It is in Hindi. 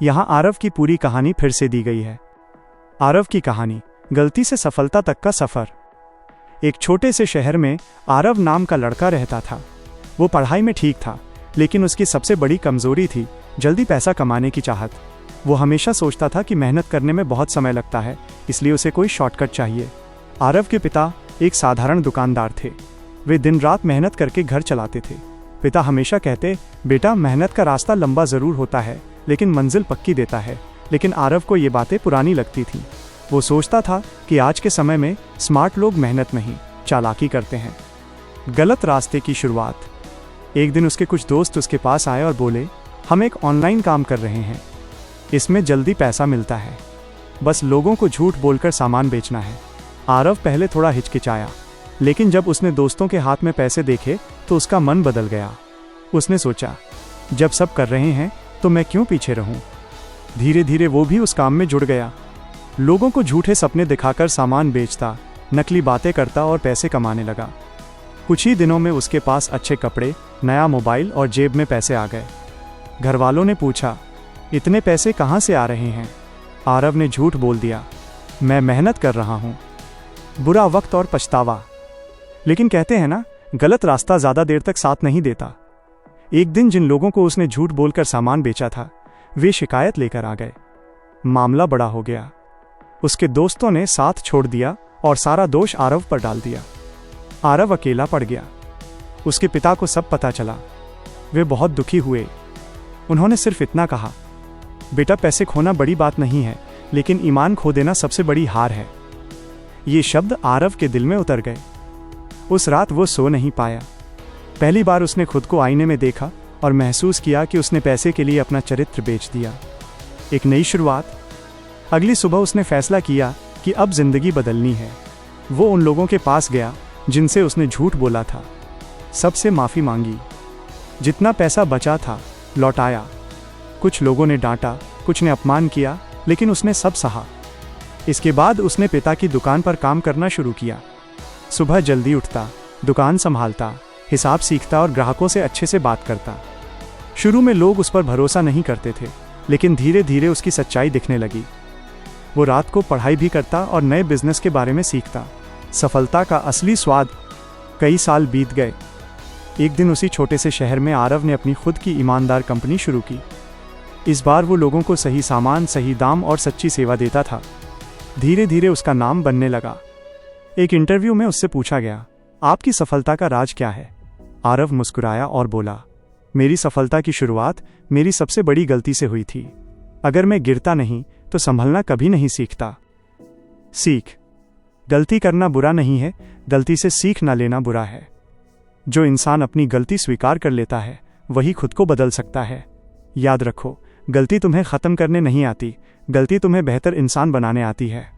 यहाँ आरव की पूरी कहानी फिर से दी गई है। आरव की कहानी, गलती से सफलता तक का सफर। एक छोटे से शहर में आरव नाम का लड़का रहता था। वो पढ़ाई में ठीक था, लेकिन उसकी सबसे बड़ी कमजोरी थी जल्दी पैसा कमाने की चाहत। वो हमेशा सोचता था कि मेहनत करने में बहुत समय लगता है, इसलिए उसे कोई शॉर्टकट चाहिए। आरव के पिता एक साधारण दुकानदार थे। वे दिन रात मेहनत करके घर चलाते थे। पिता हमेशा कहते, बेटा मेहनत का रास्ता लंबा ज़रूर होता है, लेकिन मंजिल पक्की देता है। लेकिन आरव को ये बातें पुरानी लगती थीं। वो सोचता था कि आज के समय में स्मार्ट लोग मेहनत नहीं, चालाकी करते हैं। गलत रास्ते की शुरुआत। एक दिन उसके कुछ दोस्त उसके पास आए और बोले, हम एक ऑनलाइन काम कर रहे हैं, इसमें जल्दी पैसा मिलता है, बस लोगों को झूठ बोलकर सामान बेचना है। आरव पहले थोड़ा हिचकिचाया, लेकिन जब उसने दोस्तों के हाथ में पैसे देखे तो उसका मन बदल गया। उसने सोचा, जब सब कर रहे हैं तो मैं क्यों पीछे रहूं। धीरे धीरे वो भी उस काम में जुड़ गया। लोगों को झूठे सपने दिखाकर सामान बेचता, नकली बातें करता और पैसे कमाने लगा। कुछ ही दिनों में उसके पास अच्छे कपड़े, नया मोबाइल और जेब में पैसे आ गए। घर वालों ने पूछा, इतने पैसे कहाँ से आ रहे हैं? आरव ने झूठ बोल दिया, मैं मेहनत कर रहा हूँ। बुरा वक्त और पछतावा। लेकिन कहते हैं ना, गलत रास्ता ज़्यादा देर तक साथ नहीं देता। एक दिन जिन लोगों को उसने झूठ बोलकर सामान बेचा था, वे शिकायत लेकर आ गए। मामला बड़ा हो गया। उसके दोस्तों ने साथ छोड़ दिया और सारा दोष आरव पर डाल दिया। आरव अकेला पड़ गया। उसके पिता को सब पता चला। वे बहुत दुखी हुए। उन्होंने सिर्फ इतना कहा, बेटा पैसे खोना बड़ी बात नहीं है, लेकिन ईमान खो देना सबसे बड़ी हार है। ये शब्द आरव के दिल में उतर गए। उस रात वो सो नहीं पाया। पहली बार उसने खुद को आईने में देखा और महसूस किया कि उसने पैसे के लिए अपना चरित्र बेच दिया। एक नई शुरुआत। अगली सुबह उसने फैसला किया कि अब जिंदगी बदलनी है। वो उन लोगों के पास गया जिनसे उसने झूठ बोला था। सबसे माफ़ी मांगी। जितना पैसा बचा था लौटाया। कुछ लोगों ने डांटा, कुछ ने अपमान किया, लेकिन उसने सब सहा। इसके बाद उसने पिता की दुकान पर काम करना शुरू किया। सुबह जल्दी उठता, दुकान संभालता, हिसाब सीखता और ग्राहकों से अच्छे से बात करता। शुरू में लोग उस पर भरोसा नहीं करते थे, लेकिन धीरे धीरे उसकी सच्चाई दिखने लगी। वो रात को पढ़ाई भी करता और नए बिजनेस के बारे में सीखता। सफलता का असली स्वाद। कई साल बीत गए। एक दिन उसी छोटे से शहर में आरव ने अपनी खुद की ईमानदार कंपनी शुरू की। इस बार वो लोगों को सही सामान, सही दाम और सच्ची सेवा देता था। धीरे धीरे उसका नाम बनने लगा। एक इंटरव्यू में उससे पूछा गया, आपकी सफलता का राज क्या है? आरव मुस्कुराया और बोला, मेरी सफलता की शुरुआत मेरी सबसे बड़ी गलती से हुई थी। अगर मैं गिरता नहीं तो संभलना कभी नहीं सीखता। सीख। गलती करना बुरा नहीं है, गलती से सीख ना लेना बुरा है। जो इंसान अपनी गलती स्वीकार कर लेता है, वही खुद को बदल सकता है। याद रखो, गलती तुम्हें ख़त्म करने नहीं आती, गलती तुम्हें बेहतर इंसान बनाने आती है।